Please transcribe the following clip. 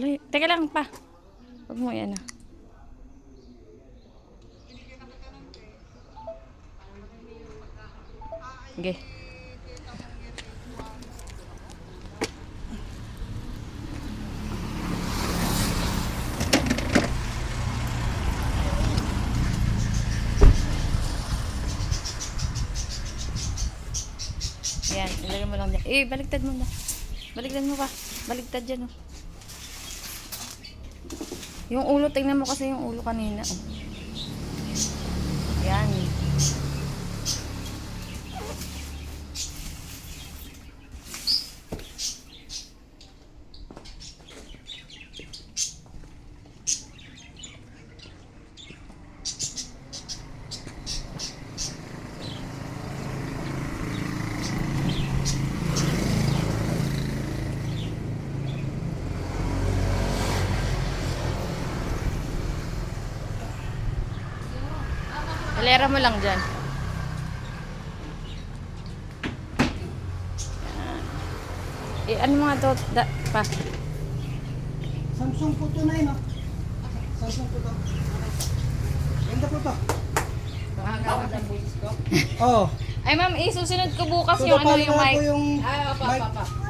Teka lang pa. Huwag mo yan. Okay. Yan, ilagay mo lang dyan. Baliktad mo na. Baliktad mo pa. Baliktad dyan, oh. Yung ulo, tingnan mo kasi yung ulo kanina, oh. Yan. Hilera mo lang dyan. Ano mga to? Pa. Samsung po to na yun, oh. Samsung po to. Ganda po to. Makakawad ang busis ko. Oo. Ay ma'am, isusunod ko bukas So, yung ano yung po mic. yung Ay, mic. pa.